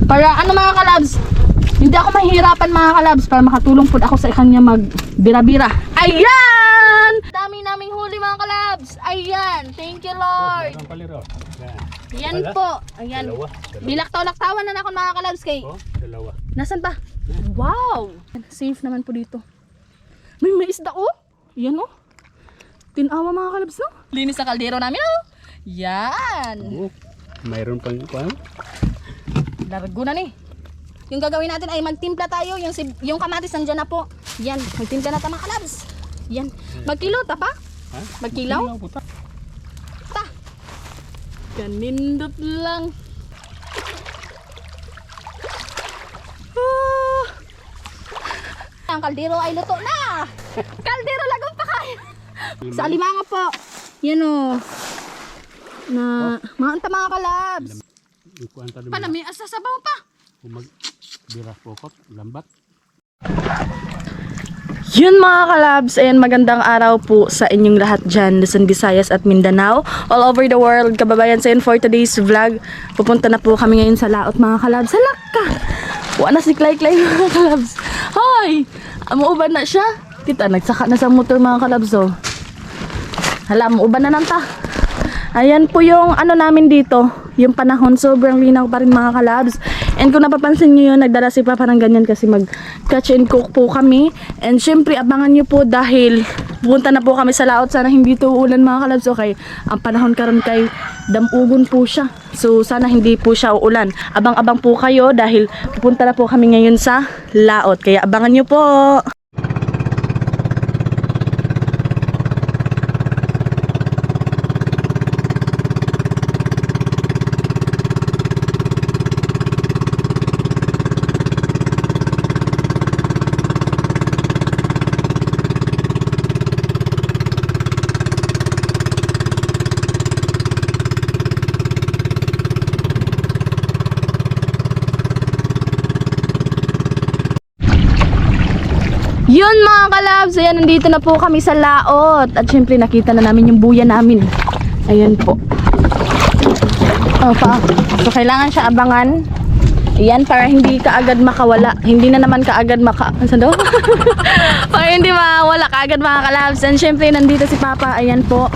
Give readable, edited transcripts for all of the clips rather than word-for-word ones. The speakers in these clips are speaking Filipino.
Para ano mga kalabs, hindi ako mahirapan mga kalabs, para makatulong po ako sa kanya magbira-bira. Ayan! Dami naming huli mga kalabs. Ayan, thank you Lord. Yan po. Ayan. Bilaktaw-laktawan na ako mga kalabs kay. Dalawa. Nasaan pa? Wow! Safe naman po dito. May isda oh. Yan oh. Tinawa mga kalabs no. Linis sa kaldero namin oh. Yan. Mayroon pang kuan. Largo na ni. Yung gagawin natin ay magtimpla tayo. Yung kamatis nandiyan na po. Yan. Magtimpla na tayo mga kalabs. Yan. Magkilo ta pa? Ha? Magkilaw? Ta. Kanindot lang. Ang kaldero ay luto na. Kaldero lagong pa kayo. Sa alimanga po. Yan o. Na maanta mga kalabs. Panami asa sabaw pa. Bira pokot, lambat. Yun mga kalabs, ayan magandang araw po sa inyong lahat dyan, Luzon, Visayas at Mindanao, all over the world, kababayan. So yun, for today's vlog, pupunta na po kami ngayon sa laot mga kalabs. Salak ka! Wala na si Clay mga kalabs. Hoy! Amuuban na siya. Kita, nagsaka na sa motor mga kalabs oh. Hala, amuuban na nanta. Ayan po yung ano namin dito, yung panahon, sobrang linaw pa rin mga kalabs. And kung napapansin nyo yun, nagdala si Papa ng ganyan kasi mag catch and cook po kami. And syempre abangan nyo po dahil pupunta na po kami sa laot. Sana hindi to ulan mga kalabs. Okay, ang panahon karon kay damugon po siya. So sana hindi po siya uulan. Abang-abang po kayo dahil pupunta na po kami ngayon sa laot. Kaya abangan nyo po. Yun mga kalabs, ayan, nandito na po kami sa laot. At syempre nakita na namin yung buya namin. Ayan po. So kailangan siya abangan. Ayan, para hindi kaagad makawala. Hindi na naman kaagad saan daw? Para hindi makawala kaagad mga kalabs. And syempre nandito si Papa. Ayan po.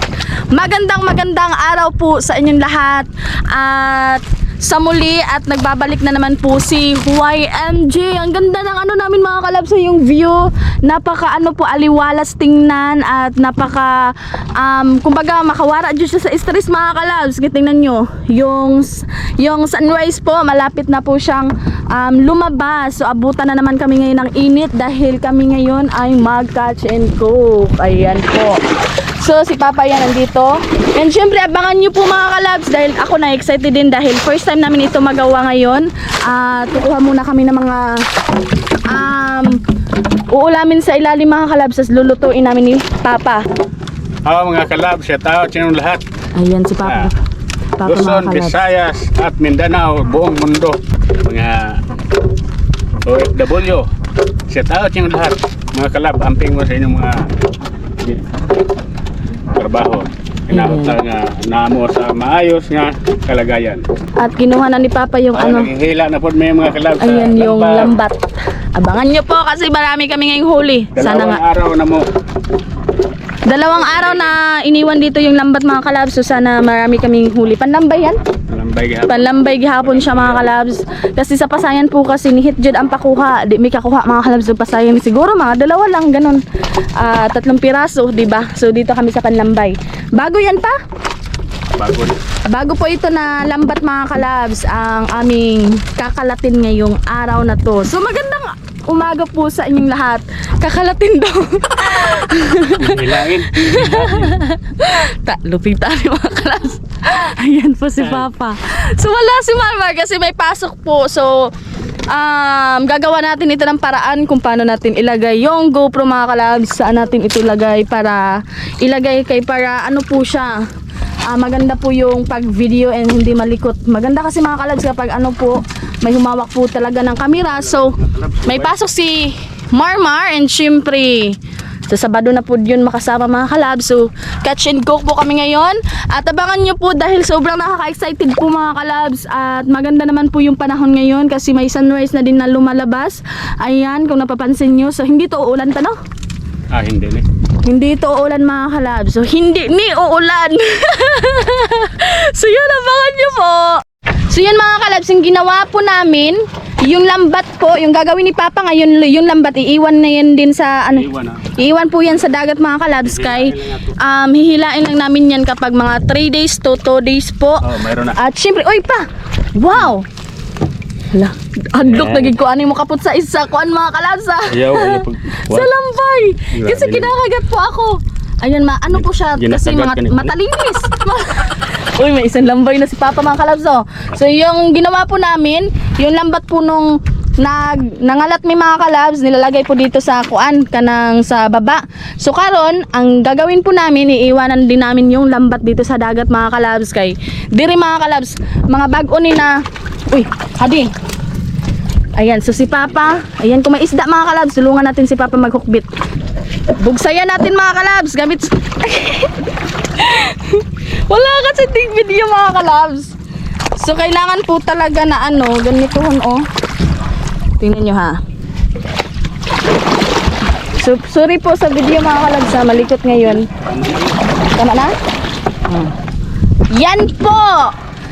Magandang araw po sa inyong lahat. At sa muli at nagbabalik na naman po si YMG. Ang ganda ng ano namin mga kalabs, yung view. Napaka ano po, aliwalas tingnan at napaka kumbaga makawara dyan siya sa stress mga kalabs. Tingnan nyo, yung sunrise po, malapit na po siyang lumabas. So abutan na naman kami ngayon ng init dahil kami ngayon ay mag-catch and cook. Ayan po. So si Papa yan nandito. And syempre abangan nyo po mga kalabs dahil ako na excited din dahil first time namin ito magawa ngayon. Tukuha muna kami ng mga uulamin sa ilalim mga kalabs. As lulutuin namin ni Papa. Mga kalabs, siya tao, sinong lahat. Ayan si Papa. Papa Luzon, mga kalabs. Visayas at Mindanao, buong mundo. Mga OFW, siya tao, sinong lahat. Mga kalab, amping mo sa inyong mga trabaho. Inaot na naamo sa maayos nga kalagayan. At kinuha na ni Papa yung ano. Naghihila na po may mga kalab sa Ayan yung lambat. Abangan nyo po kasi marami kami ngayong huli. Sana nga. Araw na mo. Dalawang araw na iniwan dito yung lambat mga kalabs. So sana marami kaming huli. Panlambay yan? Panlambay gihapon siya mga kalabs. Kasi sa pasayan po kasi ni Hitjud ang pakuha. Di may kakuha mga kalabs sa pasayan. Siguro mga dalawa lang ganun. 3 piraso, diba? So dito kami sa panlambay. Bago yan pa? Bago po ito na lambat mga kalabs ang aming kakalatin ngayong araw na to. So magandang umaga po sa inyong lahat. Kakalatin daw. Hilangin. Lupig tayo mga kalabs. Ayan po si Papa. So wala si Mama kasi may pasok po. So gagawa natin ito ng paraan kung paano natin ilagay yung GoPro mga kalabs. Saan natin ito ilagay para ilagay para ano po siya. Maganda po yung pag video and hindi malikot. Maganda kasi mga kalabs kapag ano po, may humawak po talaga ng camera. So may pasok si Marmar and syempre So Sabado na po yun makasama mga kalabs. So catch and cook po kami ngayon. At abangan nyo po dahil sobrang nakaka-excited po mga kalabs. At maganda naman po yung panahon ngayon kasi may sunrise na din na lumalabas. Ayan, kung napapansin nyo. So hindi to uulan pa, no? Hindi na. Hindi ito uulan mga kalabs. So hindi ni uulan. So yun, abangan nyo po. So yun mga kalabs, yung ginawa po namin, yung lambat po, yung gagawin ni Papa ngayon, yung lambat, iiwan na yan din sa, ano, iiwan po yan sa dagat mga kalabs kay, hihilain lang namin yan kapag mga 3 days to 2 days po. Mayroon na. At syempre, oy pa! Wow! Hala, adlok naging kuan mo kaput sa isa, kuan mga kalabs ha? Sa lambay! Kasi kinakagat po ako. Ayun ano po siya, kasi mga matalinis. Uy, may isang lambay na si Papa mga kalabs oh. So yung ginawa po namin, yung lambat po nung nangalat may mga kalabs, nilalagay po dito sa kuan kanang sa baba. So karon ang gagawin po namin, iiwanan din namin yung lambat dito sa dagat mga kalabs kay diri mga kalabs, mga bag-o ni na. Uy, hadi. Ayan, so si Papa, ayan kung may isda mga kalabs, tulungan natin si Papa maghukbit. Bugsayan natin mga kalabs, gamit wala kasi ting video mga kalabs. So kailangan po talaga na ano, ganitoon oh. Tingnan nyo ha. So, sorry po sa video mga kalabs ha, malikot ngayon. Tama na? Yan po!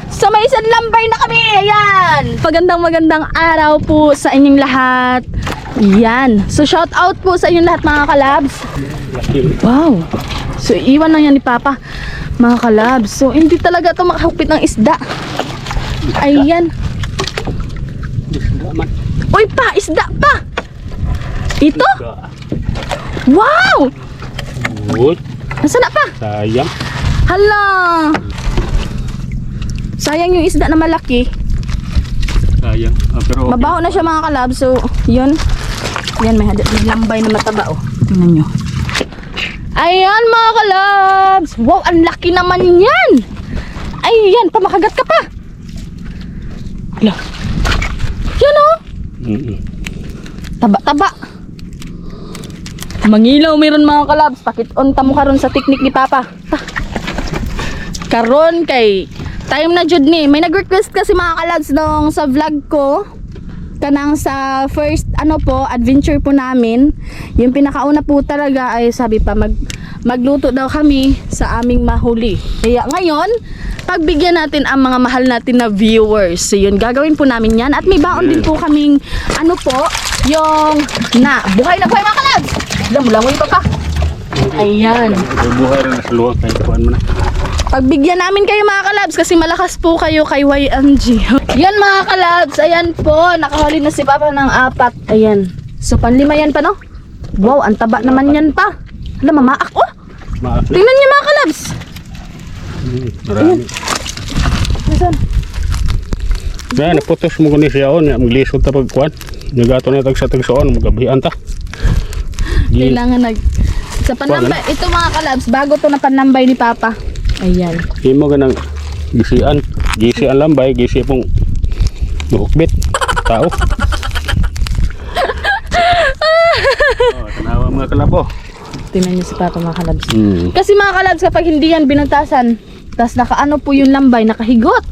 So may isang lambay na kami, ayan! Magandang araw po sa inyong lahat. Yan. So shout out po sa inyong lahat mga kalabs. Wow. So iwan lang yan ni Papa mga kalabs. So hindi talaga ito makahukpit ng isda. Ayan. Uy pa, isda pa. Ito? Wow. Nasaan na pa? Sayang. Hala. Sayang yung isda na malaki. Sayang. Pero mabaho na siya mga kalabs. So yun. Yan, may lambay na mataba oh. Tingnan nyo. Ayan mga kalabs. Wow, ang laki naman yan. Ayan, pamakagat ka pa. Hala. Yan oh. Taba-taba. Mangilaw meron mga kalabs. Pakit-on tamo karon sa teknik ni Papa. Karon kay time na jud ni. May nag-request kasi mga kalabs nung sa vlog ko. Kanang sa first ano po adventure po namin, yung pinakauna po talaga ay sabi pa magluto daw kami sa aming mahuli. Kaya ngayon pagbigyan natin ang mga mahal natin na viewers. So yun, gagawin po namin yan. At may baon din po kaming ano po, yung buhay na buhay mga kalabs. Lamu-lamu pa pa. Ayan. buhay rin na sa luwag kaya kuhan mo na. Pagbigyan namin kayo mga kalabs kasi malakas po kayo kay YMG. Yan mga kalabs, ayan po, nakahuli na si Papa ng 4. Ayan. So panlima yan pa no? Wow, ang taba naman yan pa. Hala, mamaak oh. Tingnan niyo mga kalabs. Marami. Nasaan? Na, naputos mo ko ni siya o, maglisod ta pagkuhan. Nagato na tagsa-tagsoon, magabihan ta. Kailangan sa panambay, ito mga kalabs, bago to na panambay ni Papa. Ayan. Imo ganang gisian lambay, gisi pong buhukbit tao. Tanawa mga kalabo. Tingnan niyo si Papa mga kalabs. Kasi mga kalabs, kapag hindi yan binutasan, tas nakaano po yung lambay, nakahigot.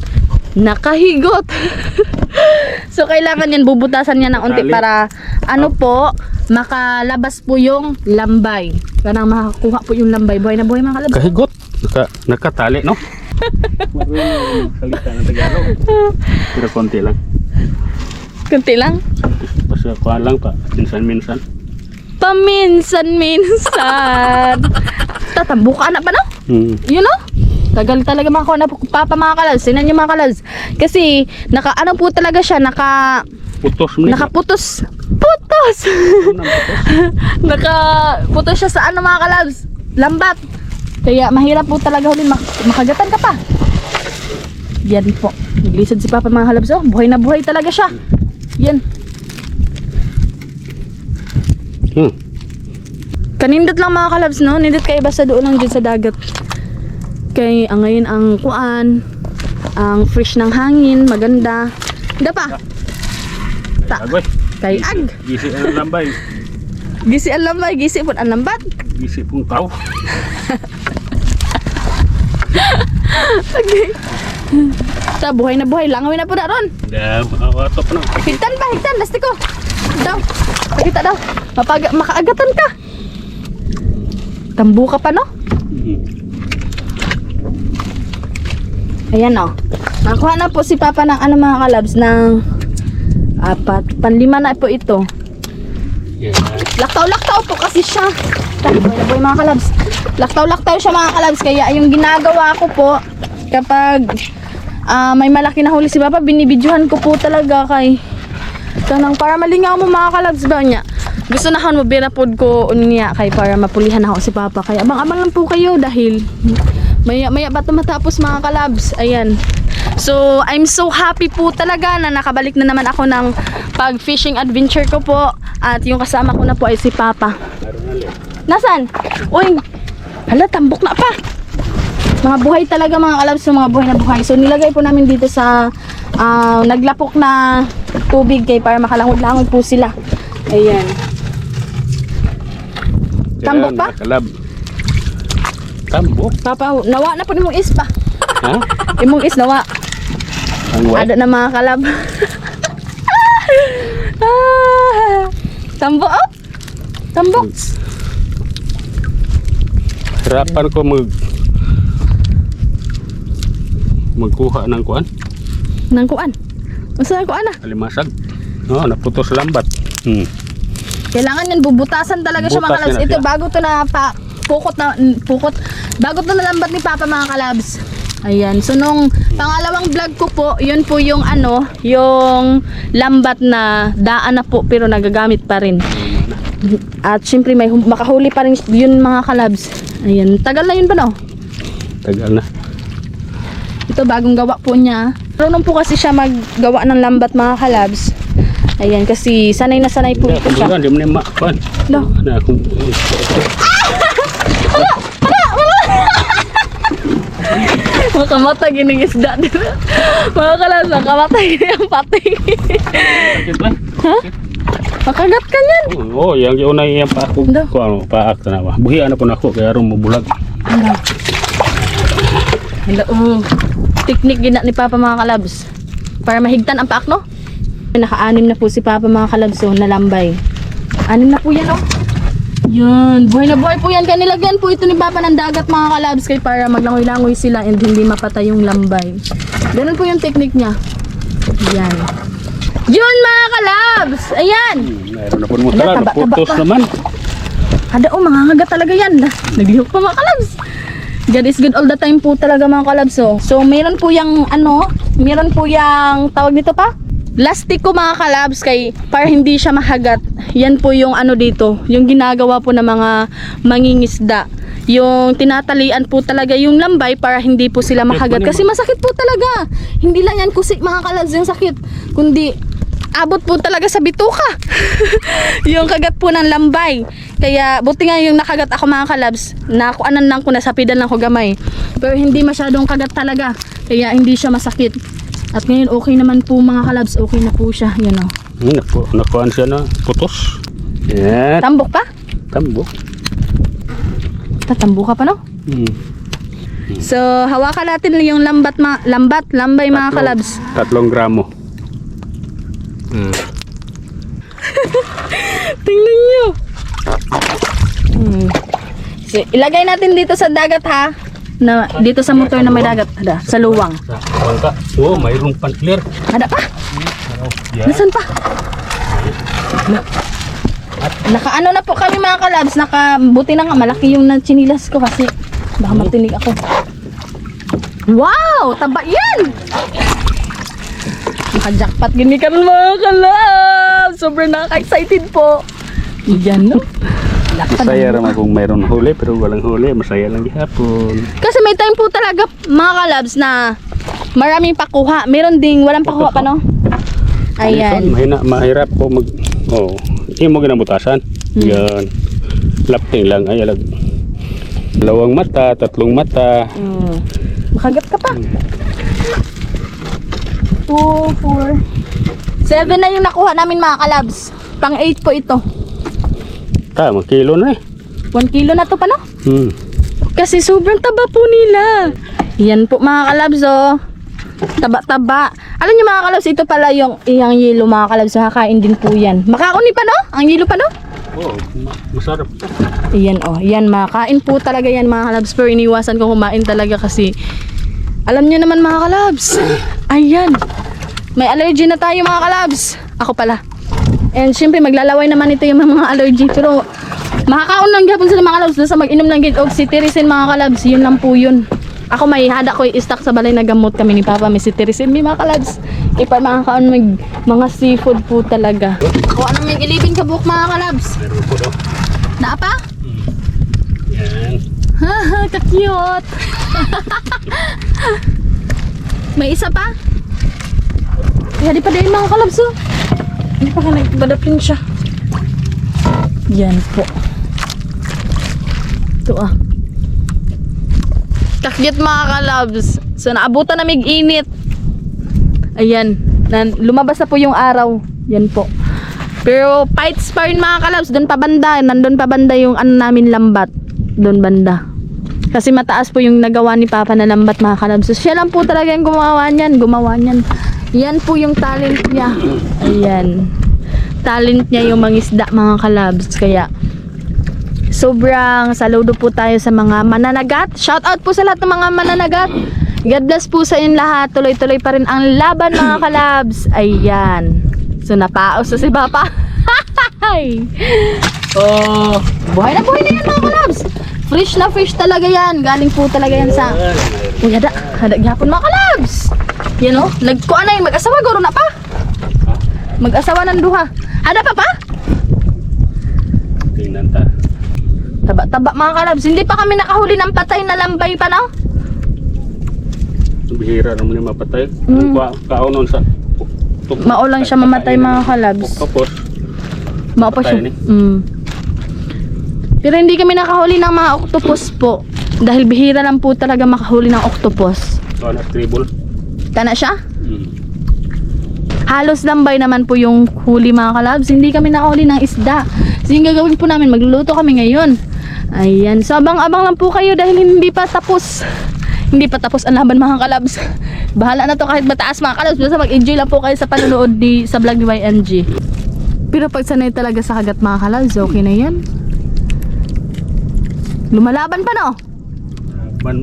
So kailangan yan bubutasan niya ng unti para ano po, makalabas po yung lambay. Kanang makakuha po yung lambay. Buhay na buhay mga kalabs. Kahigot. Nakatali, no? Salita ng Tagalog. Pero konti lang. Kunti lang? Basta kuha lang pa. Minsan-minsan. Paminsan-minsan. Tatambuka na pa no? You know? Tagal talaga mga na Papa mga kalabs. Sinan niyo mga kalabs. Kasi nakaano po talaga siya, nakaputos. Nakaputos siya sa ano mga kalabs. Lambat. Kaya mahirap po talaga huli, makagatan ka pa. Yan po. Naglisod si Papa mga kalabs. Oh, buhay na buhay talaga siya. Yan. Kanindot lang mga kalabs, no? Nindot kayo basta doon lang dyan sa dagat. Kaya ngayon ang kuan, ang fresh ng hangin, maganda. Hindi pa. Kay ag. Gisi ang lambay. Gisi ang lambay, gisi po ang lambat. Isip pong tao. Okay. Sa buhay na buhay, langawin na po na ron. Makawato pa na. Higtan ba? Higtan, lastiko. Daw. Pakita daw. Makaagatan ka. Tambu ka pa, no? Ayan, oh. Nakuha na po si Papa ng ano mga kalabs ng 4, 5 na po ito. Yan. Laktaw-laktaw po kasi siya. Boy na boy mga kalabs. Laktaw-laktaw siya mga kalabs. Kaya yung ginagawa ko po kapag may malaki na huli si Papa, binibidyohan ko po talaga kay kanang para malingaw mo mga kalabs ba niya. Gusto na mo birapod ko niya kay para mapulihan ako si Papa. Kaya abang-abang lang po kayo dahil maya ba matapos mga kalabs. Ayan. So, I'm so happy po talaga na nakabalik na naman ako ng pag-fishing adventure ko po. At yung kasama ko na po ay si Papa. Nasaan? Uy, hala, tambok na pa. Mga buhay talaga mga kalabs, so mga buhay na buhay. So, nilagay po namin dito sa naglapok na tubig kay para makalanghod-langhod po sila. Ayan. Tambok pa? Kalab. Tambok? Papa, nawa na po nimong is pa. Ha? Imong is nawa. Ang what? Ada na mga kalab. Tambok oh. Tambok. Hirapan ko magkuha ng kuan. Nang kuan. Usa kuan ah. Alimasag. Oh, naputos lambat. Kailangan yan bubutasan talaga siya mga Butas kalabs. yan na Ito siya. bago to na pukot. Bago to nalambat ni Papa mga kalabs. Ayan. So nung pangalawang vlog ko po, yun po yung yung lambat na daan na po pero nagagamit pa rin. At syempre may makahuli pa rin yun mga kalabs. Ayan. Tagal na yun pa no? Tagal na. Ito bagong gawa po niya. Marunong po kasi siya maggawa ng lambat mga kalabs. Ayan kasi sanay na sanay po ito siya. Hindi mo na makuan. No. Na akong Makamatay gining isda dito. Mga kalabs, makamatay yung pati. sakit ba? Ha? Makagat ka niyan. Oh, yang una yang pa ako. Ando. Ko ano, paak na ba. Buhian na po nako kaya ron mo bulag. Hello. Teknik gina ni Papa mga kalabs. Para mahigtan ang paak no? Naka-anim na po si Papa mga kalabs so nalambay. 6 na po yan oh. Yun, buhay na buhay po yan. Kaya nilagyan po ito ni Papa ng dagat mga kalabs kaya para maglangoy-langoy sila and hindi mapatay yung lambay. Ganun po yung technique niya. Yan. Yun mga kalabs! Ayan! Meron na po mo Ala, tala, taba, naputos taba pa. naman. Ada oh, mangangagat talaga yan. Naglihok pa mga kalabs. God is good all the time po talaga mga kalabs. So meron po yung meron po yung tawag nito pa? Plastic ko mga kalabs kay para hindi siya mahagat. Yan po yung dito, yung ginagawa po ng mga mangingisda. Yung tinatalian po talaga yung lambay para hindi po sila mahagat. Kasi masakit po talaga. Hindi lang yan kusik mga kalabs yung sakit. Kundi abot po talaga sa bituka. Yung kagat po ng lambay. Kaya buti nga yung nakagat ako mga kalabs. Nakuanan lang ko, nasapidan lang ko gamay. Pero hindi masyadong kagat talaga. Kaya hindi siya masakit. At ngayon okay naman po mga kalabs, okay na po siya. Yan o. Nakuan siya na putos. Yan. Tambok pa? Tambok. Tatambo ka pa no? So hawakan natin yung lambay mga kalabs. 3 gramo. Tingnan nyo. So, ilagay natin dito sa dagat ha. Dito sa motor na may dagat. Ada, sa luwang. Ka. Oh, mayroong pan clear. Ada pa? Yan. Nasaan pa? Nakaano na po kami mga kalabs. Buti na nga malaki yung chinilas ko kasi baka matinig ako. Wow! Taba yan! Naka-jackpot gini ka mga kalabs. Sobrang nakaka-excited po. Yan no? Masaya naman kung mayroon huli pero walang huli. Masaya lang gihapon. Kasi may time po talaga mga kalabs na maraming pakuha. Meron ding walang pakuha pa no? Ayan. Mahirap ko mo ginabutasan. Yan. Lapting lang ay alag. 2 mata, 3 mata. Makagat ka pa. 2, 4, 7 na yung nakuha namin mga kalabs. Pang 8 po ito. Ta, mag kilo na eh. 1 kilo na to pa, no? Kasi sobrang taba po nila. Yan po mga kalabs, oh. Taba-taba. Alam niyo mga kalabs, ito pala yung iyang yelo mga kalabs. Kakain din po yan. Makauni pa, no? Ang yelo pa, no? Oo, masarap. Ayan, oh. Yan, makain po talaga yan mga kalabs. Pero iniwasan ko kumain talaga kasi alam niyo naman mga kalabs. Ayan. May allergy na tayo mga kalabs. Ako pala. And syempre maglalaway naman ito yung mga allergy. Pero makakaon lang gapon sila mga kalabs. Nasa mag-inom lang gid og cetirizine mga kalabs. Yun lang po yun. Ako may hada ko i-stock sa balay na gamot kami ni Papa. May cetirizine may mga kalabs. Ipa makakaon mga seafood po talaga. O ano may ilibin ka buhok mga kalabs? Meron po daw. Na pa? Yan. Haha, ka-cute. May isa pa? Kaya di pa din mga kalabs, oh. Hindi pa ka nagpadapin siya. Yan po. Ito ah. Kakit mga kalabs. So naabutan na mig-init. Ayan. Lumabas na po yung araw. Yan po. Pero fights pa rin mga kalabs. Doon pa banda. Nandun pa banda yung ano namin lambat. Doon banda. Kasi mataas po yung nagawa ni Papa na lambat mga kalabs. So siya lang po talaga yung gumawa niyan. Yan po yung talent niya. Ayan. Talent niya yung mangisda mga kalabs. Kaya sobrang saludo po tayo sa mga mananagat. Shout out po sa lahat ng mga mananagat. God bless po sa inyong lahat. Tuloy-tuloy pa rin ang laban mga kalabs. Ayan. So napaos na si Papa. Oh, buhay na yan mga kalabs. Fresh na fresh talaga yan. Galing po talaga yan sa uy, hada gyapon mga kalabs. Yan o, nagkuan na yung mag-asawa, guro na pa. Mag-asawa ng duha. Hada pa pa? Tingnan ta. Taba-taba mga kalabs. Hindi pa kami nakahuli ng patay na lambay pa no? Bihira naman yung mapatay. Kaunon sa Maulang siya mamatay mga kalabs. Tapos Mao pa siya. patay ni. Pero hindi kami nakahuli ng mga octopus po. Dahil bihira lang po talaga makahuli ng octopus. So, na-tribble. Kana siya? Halos lambay naman po yung huli mga kalabs. Hindi kami nakahuli ng isda. So yung gagawin po namin, magluluto kami ngayon. Ayan. So abang-abang lang po kayo dahil hindi pa tapos. Hindi pa tapos ang laban mga kalabs. Bahala na to kahit mataas mga kalabs. Basta mag-enjoy lang po kayo sa panonood sa vlog ni YNG. Pero pag sanay talaga sa kagat mga kalabs, okay na yan. Lumalaban pa no? Man.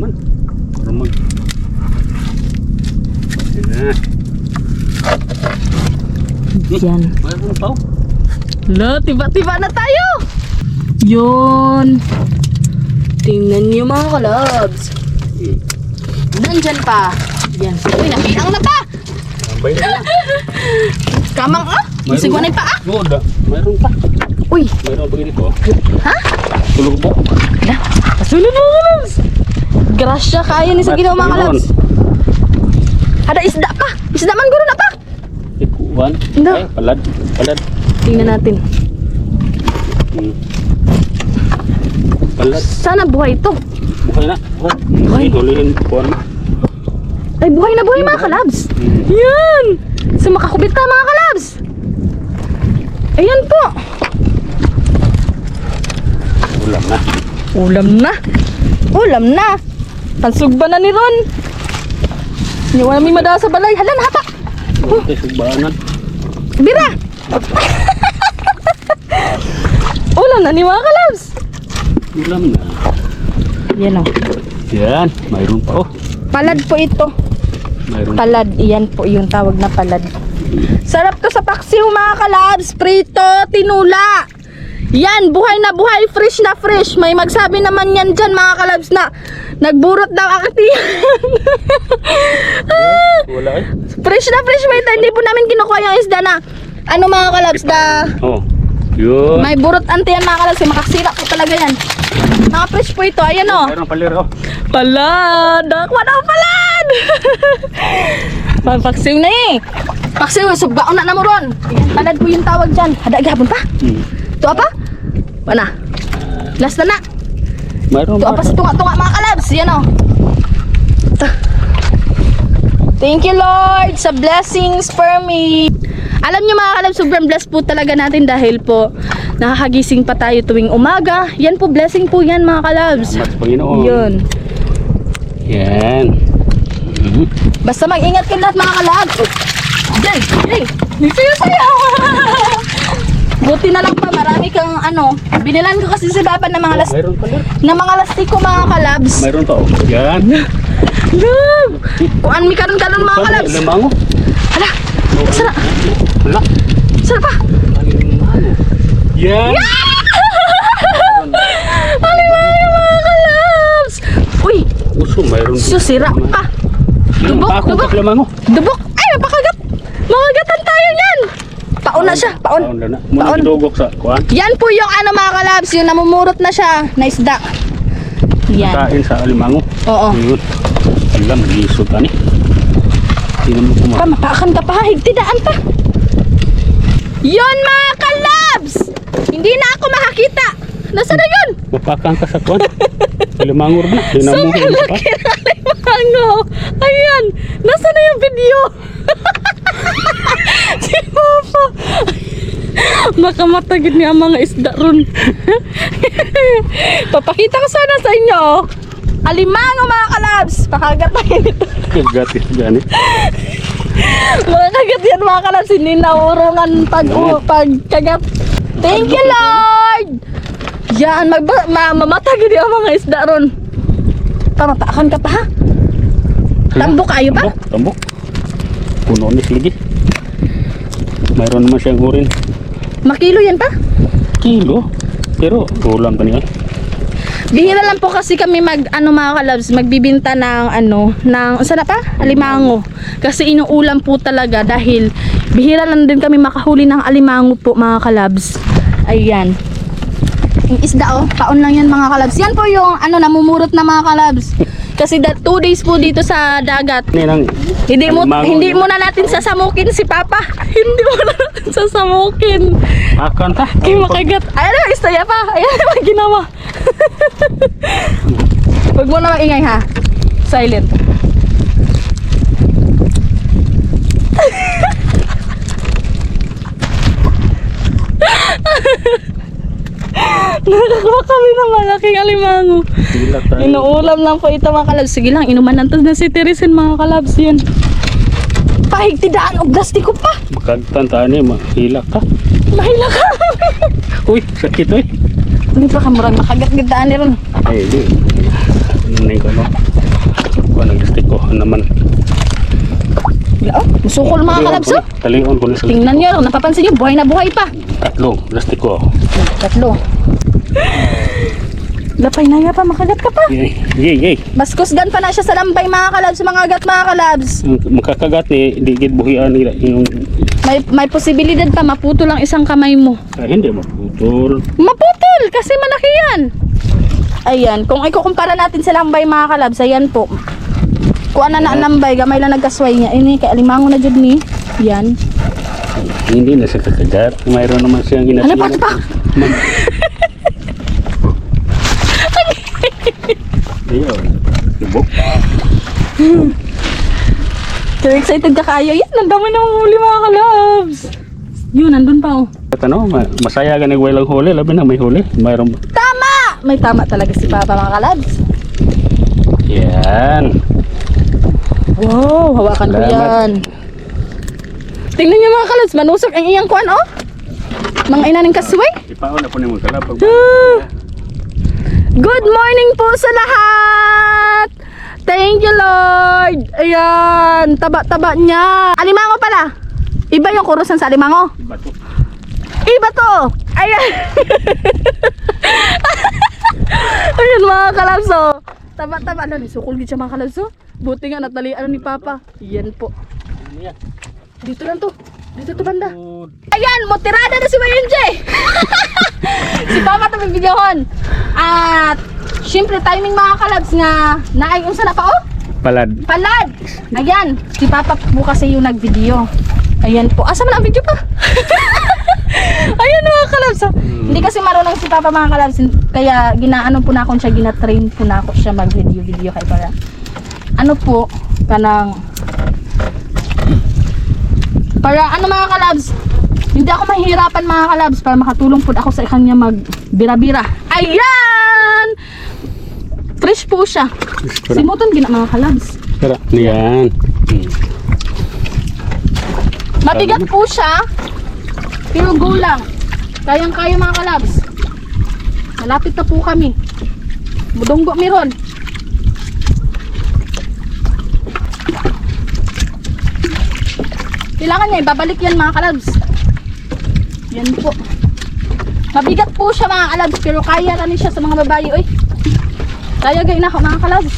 Para mag... Yan. Mayroon pa. Lo, tiba-tiba na tayo. Yun. Tingnan niyo mga kalabs. Nandyan pa. Yan. Uy, nakiang na pa. Tambay na. Kamang ah. Sigwanay pa ah. Oo, mayroon pa. Uy. Mayroon pa dito. Ha? Tulog po. Da. Kasunod mga kalabs. Grasya kayo ni sa ginawa mga kalabs. Ada isda pa. Isda man guro na pa. Ikuan. Indo. Ay, palad. Tingnan natin. Palad. Sana buhay to. Buhay na. Buhay. Hulihin kuan. Ay, buhay na buhay mga kalabs. Yan. So makakubit ka mga kalabs. Ayan po. Ulam na. Ulam na. Pansugba na ni Ron. Hindi wala may madala sa balay. Hala, nahata. Ito sugbanan. Bira. Ulam na ni mga kalabs. Ulam na. Yan o. Yan. Mayroon pa. Palad po ito. Mayroon. Palad. Iyan po yung tawag na palad. Sarap to sa paksiw mga kalabs. Prito, tinula. Yan, buhay na buhay, fresh na fresh. May magsabi naman yan dyan mga kalabs na nagburot daw ang atiyan. Wala eh. Fresh na fresh, may hindi po namin kinukuha yung isda na ano mga kalabs na Oh. Yun. may burot antiyan mga kalabs. Makasira po talaga yan. Mga fresh po ito, ayan o. Mayroon palir oh. Palad! Dakwa daw palad! Paksiw na eh. Paksiw, subbaon na mo ron. Palad po yung tawag dyan. Hada gabon pa. Ito apa? Wala. Last na na. Mayroon Ito apa sa tunga-tunga mga kalabs. Yan o. Thank you Lord sa blessings for me. Alam nyo mga kalabs, sobrang blessed po talaga natin dahil po Nakakagising pa tayo tuwing umaga. Yan po, blessing po yan mga kalabs. Salamat sa Panginoon. Yun. Yan. Basta mag-ingat kayo lahat mga kalabs. Jay, sayo. Buti na lang pa, marami kang ano. Binilan ko kasi si Papa ng mga Mayroon pa lang. lastiko mga kalabs. Mayroon pa. Yan. Love! Kuan mi karon mga kalabs. Limango. Hala, sara. Wala. Sara pa. Yan. Alimango mga kalabs. Uy, Uso, mayroon. susira pa. Dubok. Limango. Dubok. Ay, mapakagat. Makagatan tayo yan. Paon na siya, paon. Paon na. Muna dugok sa kuan. Yan po yung ano mga kalabs, yung namumurot na siya na isda. Yan. Kain sa alimango. Oo. Yun. Alam, nag-iisot ka ni. Tingnan mo kuma. Pa, mapaakan ka pa, higtidaan pa. Yun mga kalabs! Hindi na ako makakita. Nasaan na yun? Mapakan ka sa kuan. Alimango rin na. Tingnan mo. Sobrang laki na alimango. Ayan, nasaan na yung video? Si Papa. Makamatagid niya ang mga isda ron. Papakita ko sana sa inyo. Alimango mga kalabs. Pakagat tayo nito. Gatis gani. Mga kagat yan mga kalabs. Hindi naurungan pagkagat. Thank you Lord. Yan, mamatagid yung mga isda ron. Pamapaakan ka pa ha? Tambok kayo pa? Tambok. Puno ni sige. Mayroon naman siyang urin. Makilo yan pa? Kilo. Pero ulam pa niya. Bihira lang po kasi kami mga kalabs, magbibinta ng sana pa? Alimango. Kasi inuulam po talaga dahil bihira lang din kami makahuli ng alimango po mga kalabs. Ayan. Yung isda paon lang yan mga kalabs. Yan po yung namumurot na mga kalabs. Kasi 2 days po dito sa dagat. Hindi mo na natin sasamukin si Papa. Hindi mo na natin sasamukin. Makan ta. Kaya makagat. Ayan, istaya pa. Ayan naman ginawa. Huwag mo na maingay ha. Silent. Nakakuha kami ng malaking alimango. Inuulam lang po ito mga kalabs. Sige lang, inuman nantos na si Teresin mga kalabs yan. Pahigtidaan o plastiko pa. Makagtantaan niya, mahilak ka. Mahila ka. Uy, sakit eh. Hindi pa kamurang makagat-gitaan ni ron. Eh, di. Ano ko no? Kung nag-stick ko naman. Musukol mga kalabs oh. Talion ko na sa Tingnan nyo, napapansin nyo, buhay na buhay pa. 3, plastic ko. 3. Lapay na nga pa, makagat ka pa. Yay. Mas kusgan pa na siya sa lambay mga kalabs, mga agat mga kalabs. Makakagat ni, di gid buhian nila yung... May posibilidad pa, maputol ang isang kamay mo. hindi maputol. Maputol, kasi malaki yan. Ayan, kung ikukumpara natin sa lambay mga kalabs, ayan po. Kuha na ang lambay, gamay lang nagkasway niya. Ini, kay alimango na dyan ni. Yan. Hindi na siya kakagat. Mayroon naman siyang Ano pa? Ayun. Ibok. So excited ka kayo. Yan, ang dami ng huli mga kalabs. Yun, nandun pa oh. Ano, masaya ka nagwalang huli. Labi na may huli. Mayroon. Tama! May tama talaga si Papa mga kalabs. Yan. Wow, hawakan ko Salamat. yan. Tingnan niyo mga kalabs, manusok ang iyang kuan oh. Mga ina ng kasway. Ipaon na po ni mo tala. Good morning po sa lahat! Thank you Lord! Ayan, taba-taba niya. Alimango pala. Iba yung kurusan sa alimango. Bato. Iba to! Ayan! Ayan mga kalabs oh. Taba-taba. Ano, sukul gid siya mga kalabs oh. Buti nga natalian ni Papa. Yan po. Dito lang to. Dito to banda. Ayan, motirada na si Mayunje. Si Papa to may videohon. At syempre timing mga kalabs nga naay unsa na pa oh? Palad. Palad. Ayan, si Papa po kasi yung nag-video. Ayan po. Asa man ang video pa? Ayan mga kalabs. Hindi kasi marunong si Papa mga kalabs. Kaya ginaano po na ako siya, gina-train po na ako siya mag-video kay para. Ano po, kanang para ano mga kalabs, Hindi ako mahihirapan mga kalabs para makatulong po ako sa kanya magbira-bira. Ayan! Fresh po siya. Tara. Simuton gina mga kalabs. Tara. Yan. Mabigat po siya. Pero go lang. Kayang-kaya mga kalabs. Malapit na po kami. Mudunggo meron. Kailangan niya ibabalik yan mga kalabs. Yan po. Mabigat po siya mga kalabs pero kaya rin siya sa mga babae. Oy. Kaya gay na ako mga kalabs.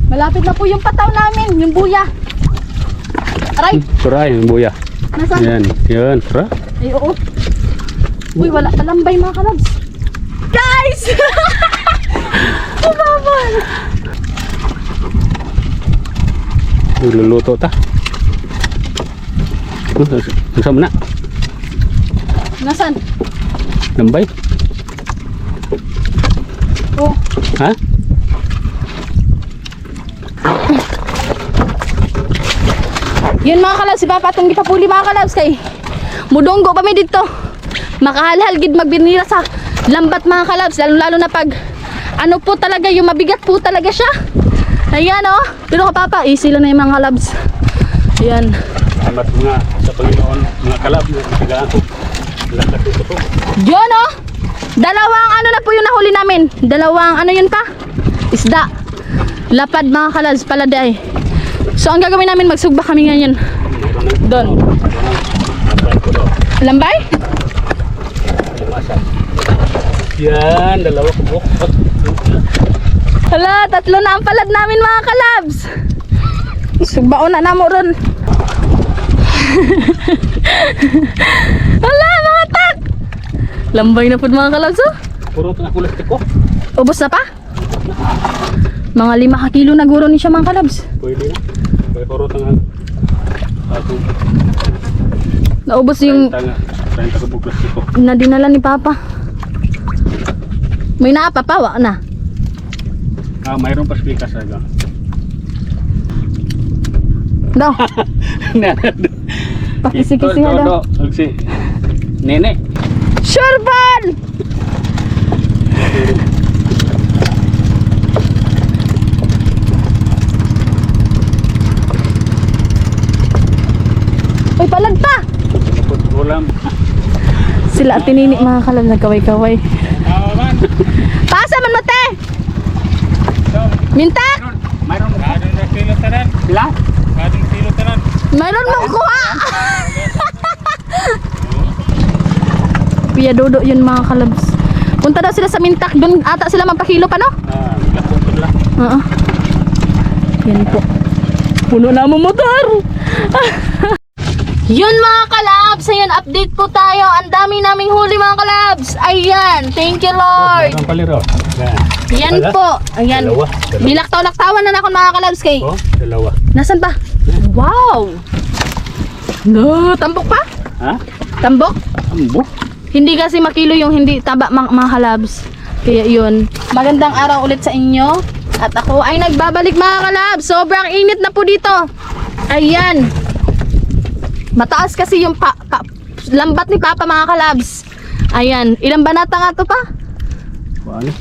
Malapit na po yung pataw namin, yung buya. Aray, Tara, yung buya. nasaan? Yan. Yan. Tara. Ay, oo. Uy, wala talambay mga kalabs. Guys! Kumabal! Luluto ta. Saan mo na? Nasaan? Lambay? Oh, Ha? yun mga kalabs, si Papa itong gipapuli mga kalabs kay mudunggo pa mi dito. Makahalhal gid magbinira sa lambat mga kalabs, lalo na pag ano po talaga, yung mabigat po talaga siya. Ayan oh, pero ka Papa, easy lang na yung mga kalabs. Ayan. Salamat mga sa Panginoon, mga kalab na nagtagaan ko. Lakas ito po. Yun oh, dalawang ano na po yung nahuli namin. Dalawang ano yun pa? Isda. Lapad mga kalabs, paladay. So ang gagawin namin, magsugba kami ngayon. Doon. Lambay? Yan, dalawa kubok. Hala, tatlo na ang palad namin mga kalabs. Sugbaon na namo ron. Hala, mga tak. Lambay na po mga kalabs oh. Puro tengah kulit ko. Ubos na pa? Mga 5 kilo na guro ni siya mga kalabs. Pwede na. Puro tengah. Ako. Naubos yung Tengah kubok plastik ko. na dinala ni Papa. May naapapawa na. Mayroon pa speaker sa ga. Daw. Pakisi-kisi nga daw. Si Nene. Sherban! Uy, palag pa! Ulam. Sila at tinini mga kalab, nagkaway-kaway. Pasa man mo te! Minta! Mayroon na kilo tanan. Pila? Kadong kilo tanan. Mayroon mong kuha! Piya dodo yun mga kalabs. Punta daw sila sa Mintak, doon ata sila magpakilo pa no? Lakon ko lang. Oo. Yan po. Puno na mo motor! Yun mga kalabs, ayan, update po tayo. Ang dami naming huli mga kalabs. Ayan, thank you Lord. Ang paliro. Yan Wala? po. Ayan. Dalawa. Nilaktaw-laktawan na ako mga kalabs kay. Oh, dalawa. Nasaan pa? Wow! No, tambok pa? Ha? Tambok? Ambo. Hindi kasi makilo yung hindi taba mga kalabs. Kaya yun. Magandang araw ulit sa inyo. At ako ay nagbabalik mga kalabs. Sobrang init na po dito. Ayan. Mataas kasi yung lambat ni Papa mga kalabs. Ayan. Ilang banata nga to pa? Ano?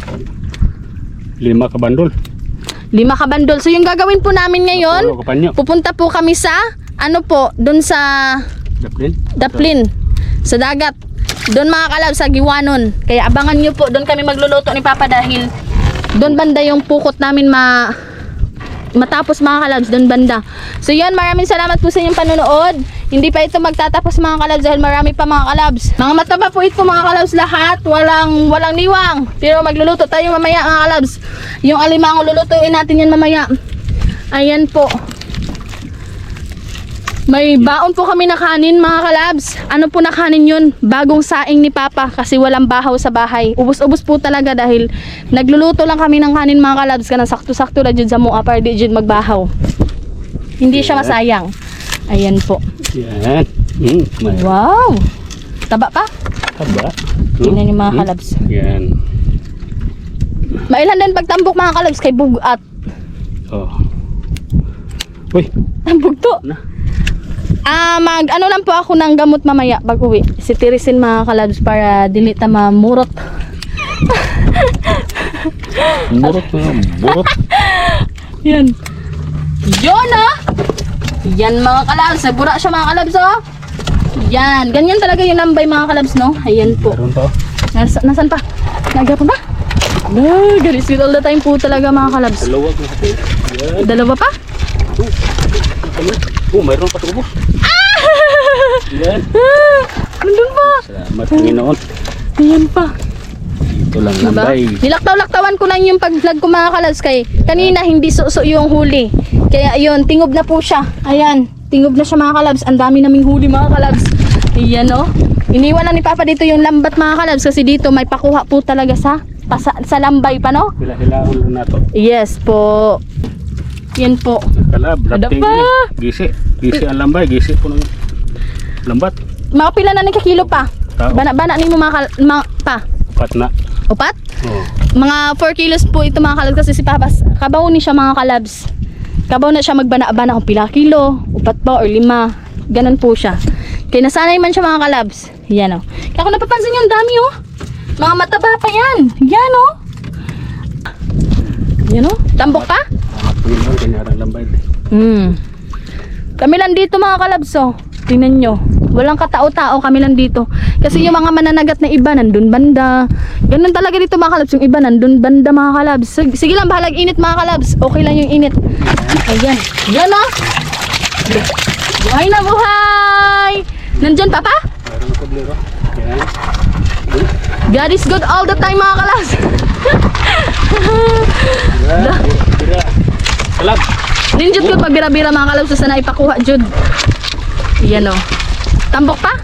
5 kabandol. 5 kabandol. So yung gagawin po namin ngayon, Puro kapanyo. pupunta po kami sa ano po, dun sa Daplin. Daplin, sa dagat. Doon mga kalab sa Giwanon. Kaya abangan nyo po, doon kami magluluto ni Papa dahil doon banda yung pukot namin matapos mga kalabs, doon banda. So yun, maraming salamat po sa inyong panonood. Hindi pa ito magtatapos mga kalabs dahil marami pa mga kalabs. Mga mataba po ito mga kalabs lahat, walang niwang. Pero magluluto tayo mamaya mga kalabs. Yung alimango lulutuin natin yan mamaya. Ayan po. May baon po kami na kanin mga kalabs. Ano po na kanin yun? Bagong saing ni Papa kasi walang bahaw sa bahay. Ubus-ubus po talaga dahil nagluluto lang kami ng kanin mga kalabs. Kana sakto-sakto na dyan sa mua para di dyan magbahaw. Hindi siya masayang. Ayan po. Yan. Wow! Taba pa? Taba. Tingnan ni mga kalabs. Yan. Mailan din pagtambok mga kalabs kay bugat. Oh. Uy, Ang bugto. na. Ano lang po ako ng gamot mamaya pag uwi. Si Tirisin mga kalabs para dili ta mamurot. Burot na, burot. Yan. Yun Yan mga kalabs. Nagbura siya mga kalabs oh. Yan. Ganyan talaga yung lambay mga kalabs no. Ayan po. Meron pa. Nasaan pa? Nagapon pa? Very sweet all the time po talaga mga kalabs. Dalawag na ito. Yan. Dalawa pa? Mayroon pa tubo. Yan. Nandun pa. Salamat Panginoon. Ayan pa. Ito lang Diba? lambay. Nilaktaw-laktawan ko lang yung pag-vlog ko mga kalabs kay kanina hindi suso yung huli. Kaya ayun, tingob na po siya. Ayan, tingob na siya mga kalabs. Ang dami naming huli mga kalabs. Ayan oh. Iniwan na ni Papa dito yung lambat mga kalabs kasi dito may pakuha po talaga sa lambay pa no? Hila-hilaon lang na to. Yes po. Yan po. Kalab, Ada lapting pa. ini. Gisi ang lambay, gisi po ng lambat. Mga pila na ni kakilo pa. Tao. Bana-bana ni mo pa. Pat na. Upat? Oh. Mga 4 kilos po ito mga kalabs kasi si Papa kabaw ni siya mga kalabs. Kabaw na siya magbana-bana kung pila kilo, upat pa or 5. Ganon po siya. Kaya nasanay man siya mga kalabs. Yan o. Kaya kung napapansin yung dami o. Mga mataba pa yan. Yan o. Yan o. Tambok pa? Panginoon, kanyarang lambay. Kami lang dito mga kalabs o. Tingnan nyo. Walang katao-tao kami lang dito. Kasi yung mga mananagat na iba nandun banda. Ganun talaga dito mga kalabs. Yung iba nandun banda mga kalabs. Sige lang bahalag init mga kalabs. Okay lang yung init. Ayan. Yan o. Buhay na buhay. Nandyan Papa? Mayroon na problema. Yan. God is good all the time mga kalabs. Bira. Kalab. Ninjut ko pag bira-bira mga kalabs. Sana ipakuha jud. Yan o. Tambok pa?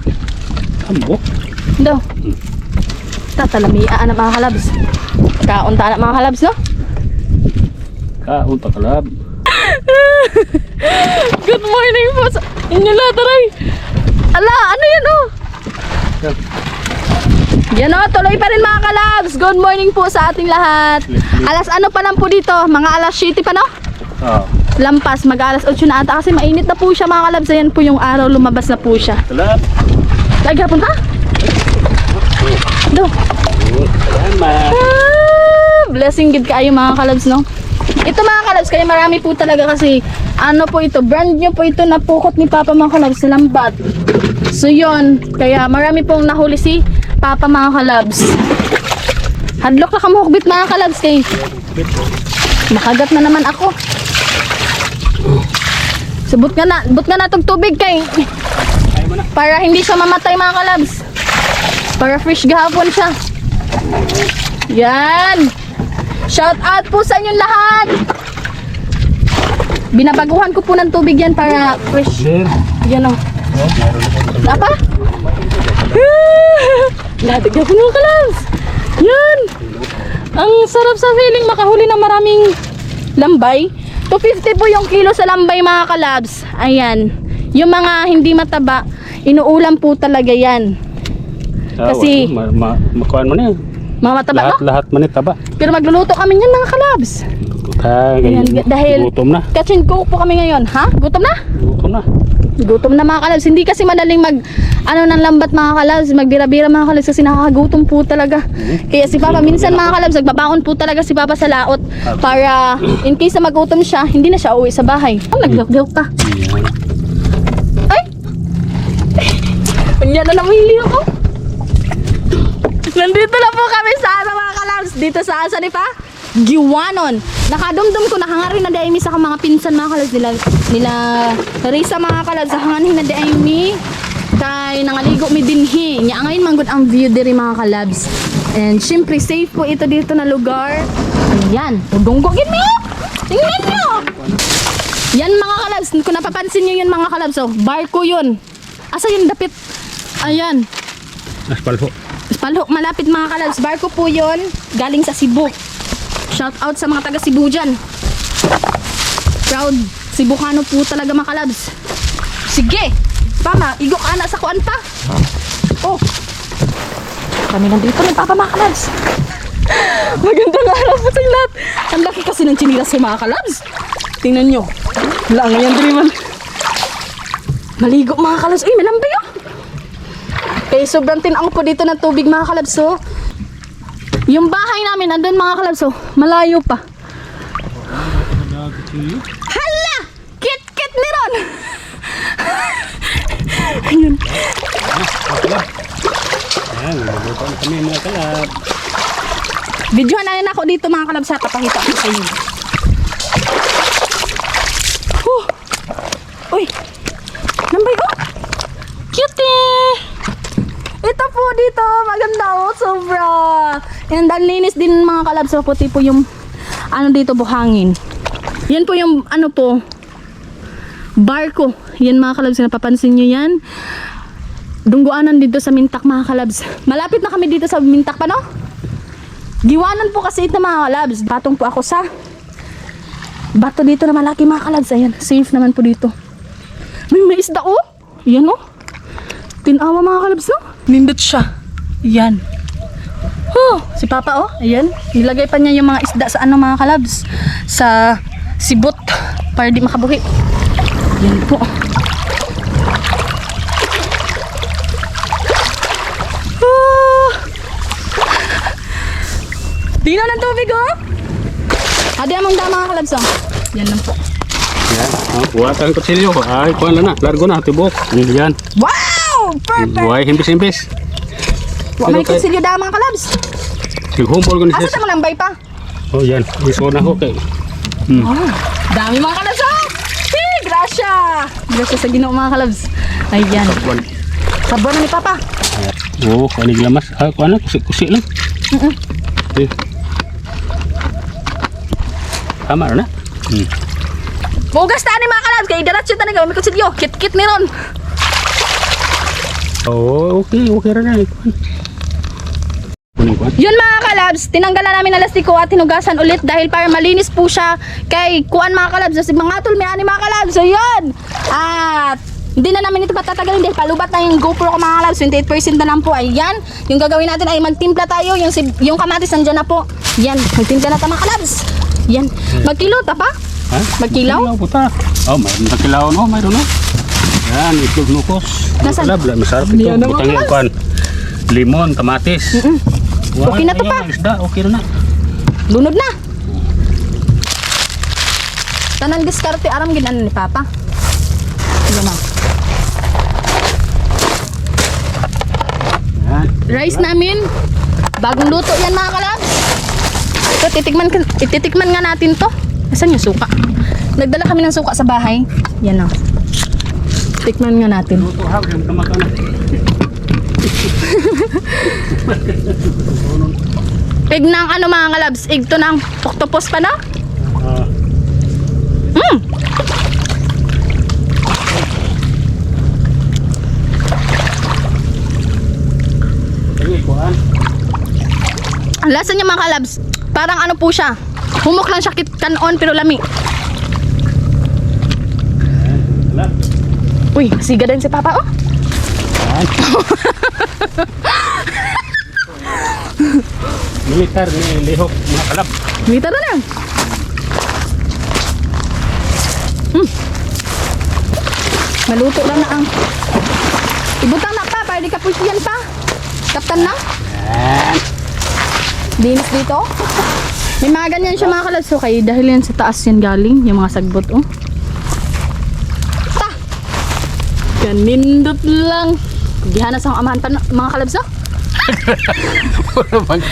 Ambok. Do. Tatalamiaan na mga kalabs. Kaunta na mga kalabs no? Kaon pa kalab. Good morning po sa inyo lahat, aray. Ala, ano yan oh? Yan oh, tuloy pa rin mga kalabs. Good morning po sa ating lahat. Alas ano pa lang po dito? Mga alas 7 pa no? Oh. Lampas, mag alas 8 na ata kasi mainit na po siya mga kalabs. Ayan po yung araw, lumabas na po siya. Kalab. Laghapon pa? Do. Salamat. Blessing gid kayo mga kalabs no? Ito mga kalabs, kaya marami po talaga kasi ano po ito, brand new po ito na pukot ni Papa mga kalabs sa lambat. So yun, kaya marami pong nahuli si Papa mga kalabs. Hadlok na kamuhukbit mga kalabs kay makagat na naman ako. So but nga na tong tubig kay para hindi siya mamatay mga kalabs. Para fresh gahapon siya. Yan. Shout out po sa inyong lahat. Binabaguhan ko po ng tubig yan para fresh. Yan o. Apa? Ladig ako ng kalabs. Yan. Ang sarap sa feeling makahuli ng maraming lambay. 250 po yung kilo sa lambay mga kalabs. Ayan. Yung mga hindi mataba, inuulam po talaga yan. Kasi makuhaan mo na eh. mga mataba no? Lahat man taba. Pero magluluto kami niyan mga kalabs. Ayan, dahil gutom na. Catch and cook po kami ngayon. Ha? Gutom na? Gutom na. Gutom na mga kalabs. Hindi kasi madaling ng lambat mga kalabs. Magbira-bira mga kalabs kasi nakakagutom po talaga. Kaya si Papa minsan mga kalabs nagbabaon po talaga si Papa sa laot. Para in case na magutom siya, hindi na siya uwi sa bahay. Oh, nagdok-dok ka. Ay! Kanya na namili ako. Nandito na po kami sa mga kalabs. Dito sa asa ni Pa? Giwanon. Nakadumdum ko nakangari na daimi sa mga pinsan mga kalabs nila Risa mga kalabs sa hanganin na daimi kay nangaligo mi dinhi. Nya ngayon manggod ang view diri mga kalabs. And syempre safe po ito dito na lugar. Ayan, udunggo gid mi. Tingnan niyo. Yan mga kalabs, kung napapansin niyo yun mga kalabs, oh, barko yun. Asa yung dapit? Ayan. Aspalho. Palho, malapit mga kalabs. Barko po yun, galing sa Cebu. Shout out sa mga taga Cebu dyan. Proud Cebucano po talaga mga kalabs. Sige, Pama, igok anak sa kuan pa. Oh, kami nandito ng Papa mga kalabs. Magandang araw po sa lahat. Ang laki kasi ng chinilas ko mga kalabs. Tingnan nyo. Wala nga yan, Driman. Maligo mga kalabs. Uy, malambay oh. Kaya sobrang tinaang po dito ng tubig mga kalabs oh. Yung bahay namin, andun mga kalabs oh. Malayo pa. Hala! Kit-kit ni Ron! Ayun. Ayan, nagluto na kami mga kalab. Videohan na ako dito mga kalabs ha. Papakita ko sa inyo. Uy! Lambay oh! Cutie! Ito po dito. Maganda oh. Sobra. And ang linis din mga kalabs. So, puti po yung ano dito buhangin. Yan po yung ano po barko. Yan mga kalabs. Napapansin nyo yan. Dungguanan dito sa Mintak mga kalabs. Malapit na kami dito sa Mintak pa no? Giwanan po kasi ito mga kalabs. Batong po ako sa bato dito na malaki mga kalabs. Ayan. Safe naman po dito. May isda oh. Yan oh. Tinawa mga kalabs no? Nindot siya. Yan. Oh, si Papa oh. Ayan. Nilagay pa niya yung mga isda sa ano mga kalabs. Sa sibot. Para di makabuhi. Yan po. Oh. Tingnan ng tubig oh. Adi among dama mga kalabs oh. Yan lang po. Yan, buwatan ko silyo. Ay, kuhan na na. Largo na, tibok. Yan. Wow! Perfect! Buhay, himbis-himbis. Wa may konsilyo da mga kalabs. Sighumpol ko ni Asa sis. ta mo lambay pa? Oh, yan. Iso na ko kay. Oh, dami mga kalabs oh! Hey, grasya! Grasya sa Ginoo mga kalabs. Ayan. Sabon. Sabon na ni Papa. Oh, kanig lamas. Ah, kuhan na. Kusi lang. Okay. Tama na. Bugas ta ni mga kalabs. Kaya diretso ta ni gawin may konsilyo. Kit-kit ni Ron. Oh, okay. Okay rin na. Kunin ko. Yun mga kalabs, tinanggalan namin na lastiko at hinugasan ulit dahil para malinis po siya kay kuan mga kalabs. Kasi mga tol, may ani mga kalabs. So yun! At hindi na namin ito patatagalin dahil palubat na yung GoPro ko mga kalabs. 28% na lang po. Ayan. Yung gagawin natin ay magtimpla tayo. Yung kamatis nandyan na po. Yan. Magtimpla na tayo mga kalabs. Yan. Magkilo ta pa? Ha? Magkilaw? Magkilaw po ta. Oh, mayroon na kilaw no. Mayroon no. Yan, itlog nukos. Nasaan? Kalab, masarap ito. Yan naman, Butang yung kuhan. Limon, kamatis. Okay na to pa. Isda, okay na. Lunod na. Tanan diskarte aram ginan ni Papa. Yan na. Yan. Rice namin. Bagong luto yan mga kalabs. Ito, titikman nga natin to. Asan yung suka? Nagdala kami ng suka sa bahay. Yan na. Tikman nga natin. Luto ha, yung tamata na. Pig ng ano mga kalabs. Ig to ng octopus pa na. Kuhan. Ang lasa niya mga kalabs. Parang ano po siya. Humok lang siya kanon pero lami. Kalab. Uy, siga din si Papa oh. Yan. Militar ni lihok mga kalab. Dito na lang. Maluto lang na ang ibutang na pa para di ka pusyan pa. Kaptan na. Yan. Dinis dito. May mga ganyan siya mga kalabs. Okay, dahil yan sa taas yan galing. Yung mga sagbot oh. Ta! Kanindot lang. Gihanas ang amahan pa mga kalabs oh. Puro bang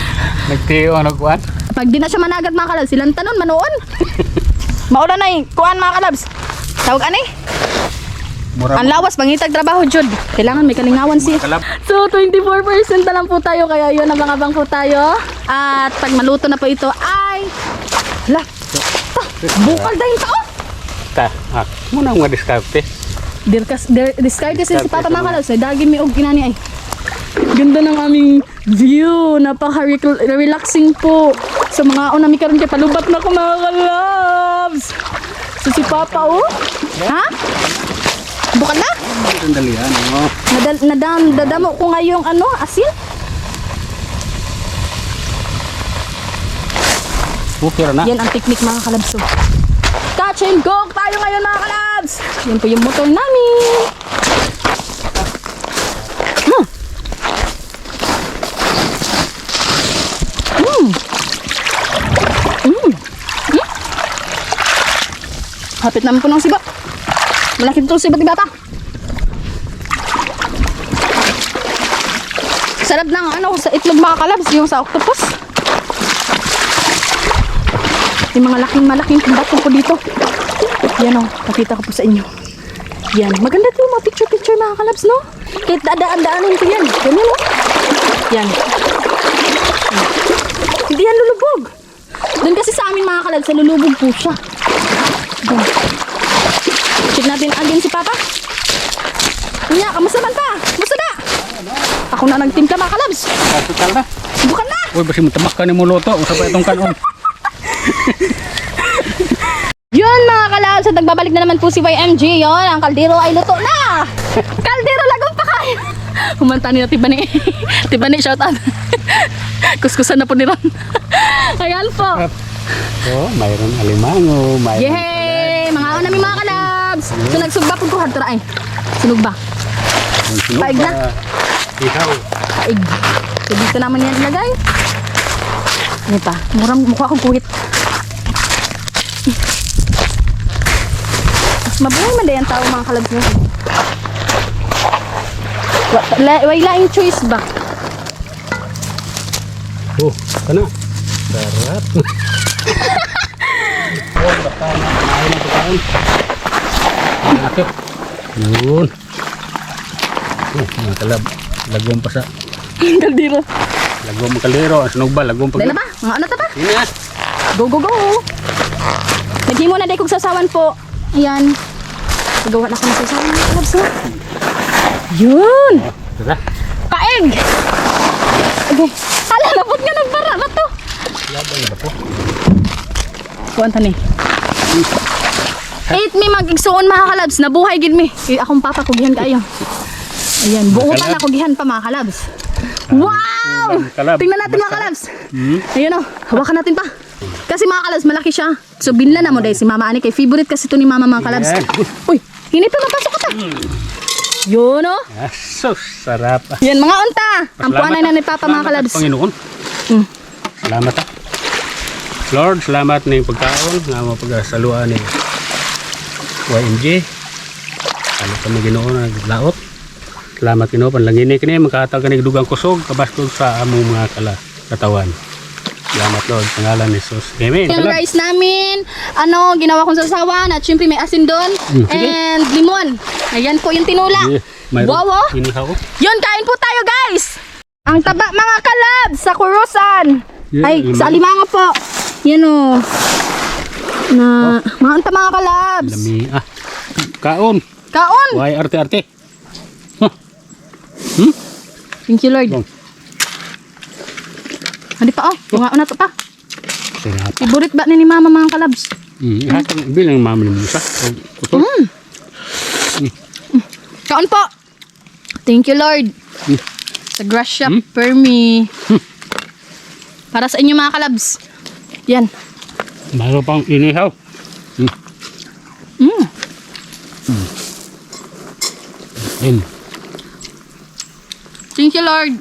nagtiyo ano kuhan? Pag di na siya managat mga kalabs, silang tanon manoon. Maulan na eh. Kuhaan mga kalabs. Tawag anay. Ang lawas, pangitag trabaho, Jud. Kailangan may kalingawan siya. Kalab. So, 24% na lang po tayo. Kaya yun, abang-abang po tayo. At pag maluto na po ito ay... Hala! Bukal dahil pa, oh! Ta, muna nga diskarte. Discard kasi si Papa mga kalabs. Dagi may og inani ay. Ganda ng aming view. Napaka-relaxing po. Sa mga unami karon kay palubat na ko mga kalabs. So, si Papa, oh. Ha? Bukan na? Sandalian, oh. Nadamo ko ngayong ano, asin. Okay na. Yan ang technique mga kalabso. Catch touch and go tayo ngayon mga kalabs. Yan po yung motor namin. Hapit naman po ng sibat. Malaki ito sibat ni Bata. Sarap ng ano sa itlog mga kalabs, yung sa octopus. Yung mga malaking bato po dito. Yan o, pakita ko po sa inyo. Yan, maganda ito mga picture mga kalabs, no? Kahit daan-daanin ko yan. Ganyan o. Yan. Hindi yan lulubog. Doon kasi sa amin mga kalabs, sa lulubog po siya. Yan. Check natin again si Papa. Kuya, kamusta man pa? Kamusta na? Ako na nagtimpla mga kalabs. Total na. Bukan na. Uy, basi mo tamak ka ni mo luto. Usa pa itong kanon. Yun mga kalabs, at nagbabalik na naman po si YMG. Yun, ang kaldero ay luto na. Kaldero lagong pakain. Humanta nila Tibani. Tibani, shout out. Kuskusan na po ni Ron. Ayan po. Oh, mayroon alimango, mayroon. Yay! Mga ako namin mga kalabs. So nagsugba po ko hardra ay. Sunog ba? Paig na. Ikaw. Paig. So dito naman yan ilagay. Ano pa? Mukha akong kuhit. Mabuhay man yan tao mga kalabs nyo. Wala yung choice ba? Oh, kana. Sarap. Oh, baka na. Kumain na pagkain. Nakit. Yun. Oh, mga kalab. Lagom pa sa. Kaldero. Lagom kaldero. Sunog ba? Lagom pa. Dala ba? Mga ano ta ba? Ini na. Go, go, go! Naghimo na day kong sasawan po. Ayan. Nagawa na ako ng sasawan mga kalabs na. Yun! Tara. Kaeg! Okay. Hala, napot nga nagbara na to. Laban na ba po? Kuwanta ni. 8 mi mag-igsuon mga kalabs. Nabuhay gid mi. Akong papa kugihan kayo. Ayan, buutan na kugihan pa mga kalabs. Wow! Kalab. Tingnan natin mga kalabs. Ayun o, hawakan natin pa. Kasi mga kalabs, malaki siya. So binla na mo dahil si Mama Ani. Kay favorite kasi ito ni Mama mga kalabs. Yeah. Uy, hinito mapasok ka ta. Yun o. Ah, so sarap. Yan mga unta. Ang puanay na ni Papa mga kalabs. Panginoon. Salamat ah. Lord, salamat na yung pagkaon nga mapagasaluan ni YMG. Ano kami Ginoo na naglaot. Salamat Ginoo panlangini kini makatag kani dugang kusog kabastog sa among mga katawan. Salamat Lord, pangalan ni Jesus. Amen. Yung Salamat. rice namin, ano, ginawa kong sasawan at syempre may asin doon. Sige. And limon. Ayan po yung tinula. Yeah, mayroon. Wow, oh. Inihaw ko. Yun, kain po tayo guys! Ang taba mga kalabs sa kurusan. Yeah, Ay, limang. sa alimanga po. Yan o. Na, mga anta mga kalabs. Lami ah. Kaon. Kaon! Why arte-arte. Thank you Lord. Bong. Hindi pa oh, bunga na to pa. Sarap. Favorite ba ni Mama mga kalabs? Hatang bilang mama ni Musa. Putol. Kaon po. Thank you Lord. Sa grasya per me. Para sa inyo mga kalabs. Yan. Mayroon pang inihaw. Thank you Lord.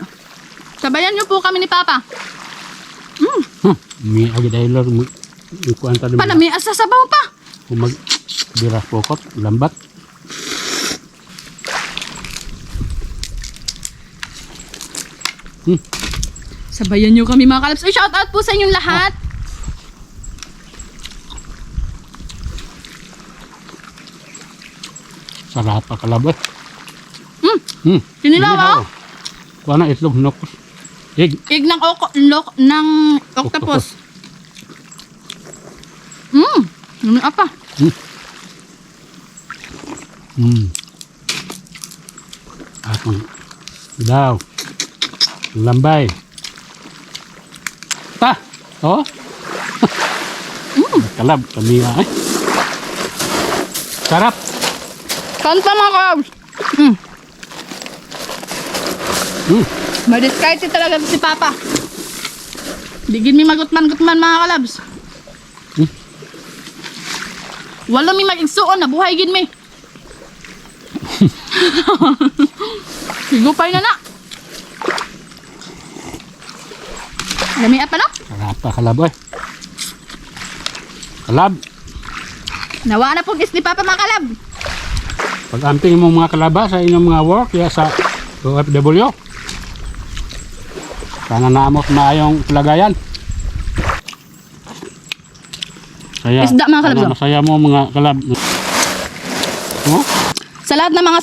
Sabayan niyo po kami ni Papa. May agad ay Lord. Ikuan tayo. Palami asa sabaw pa. Kumag birah pokot. Lambat. Sabayan niyo kami mga kalabs. Ay, shout out po sa inyong lahat. Sarap pa kalabot. Sinilaw oh. Kuha na itlog. Nokos. Egg. Ig ng octopus. Ano apa? Atong daw. Lambay. Ta. Oh. Kalab kami ay. Sarap. Kanta mga kalabs. Madiskarte talaga si Papa. Digin mi magutman-gutman mga kalabs. Wala mi mag-igsuon, nabuhay gid mi. Higupay na na. Lami pa no? Sarap pa kalab oy. Kalab. Nawa na po ni Papa mga kalab. Pag-amping mo mga kalaba sa inyong mga work ya sa OFW. Sana naamot maayong kalagayan. Saya, Isda mga kalab. sana masaya mo mga kalab. Oh? Sa lahat ng mga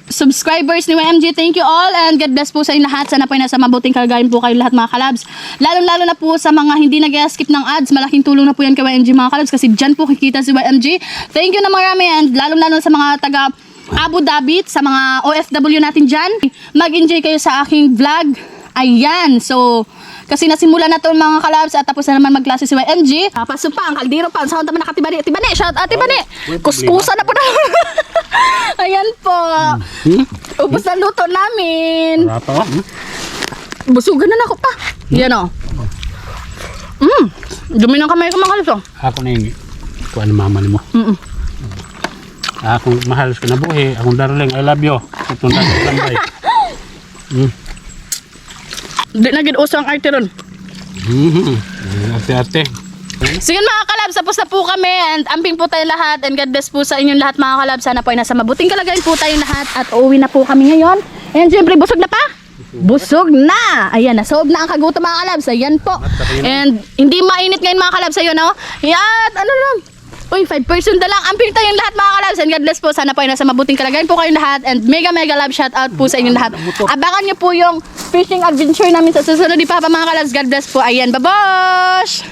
subscribers ni YMG, thank you all and God bless po sa inyo lahat. Sana po ay nasa mabuting kalagayan po kayo lahat mga kalabs. Lalo na po sa mga hindi nag-skip ng ads, malaking tulong na po yan kay YMG mga kalabs kasi dyan po kikita si YMG. Thank you na marami and lalo sa mga taga Abu Dhabi, sa mga OFW natin dyan. Mag-enjoy kayo sa aking vlog. Ayan, so kasi nasimula na to mga kalabs at tapos na naman magklase si YMG. Paso pa, ang kaldero pa. Saan naman nakatibani? Tibani, shout out Tibani. Kuskusa na po na. Ayan po. Ubus na luto namin. Sarap pa. Busugan na ako pa. Yan o. Dumi ng kamay ko mga kalabs. Ako na yung kuha ng mama ni mo. Akong mahal ka na buhi. Akong darling, I love you. Itong tambay. Di na gid uso ang arte ron. Ate-ate. Sige mga kalabs, tapos na po kami and amping po tayo lahat and God bless po sa inyong lahat mga kalabs. Sana po ay nasa mabuting kalagayan po tayong lahat at uuwi na po kami ngayon. And syempre, busog na pa? Busog na! Ayan, nasoob na ang kagutom mga kalabs. Ayan po. And hindi mainit ngayon mga kalabs. Ayun o. Yan, ano lang. Uy, 5% na lang. Amping tayong lahat mga kalabs. And God bless po. Sana po ay nasa mabuting kalagayan po kayong lahat. And mega love shout out po sa inyong lahat. Abangan nyo po yung fishing adventure namin sa susunod ni Papa mga kalabs. God bless po. Ayan, babosh!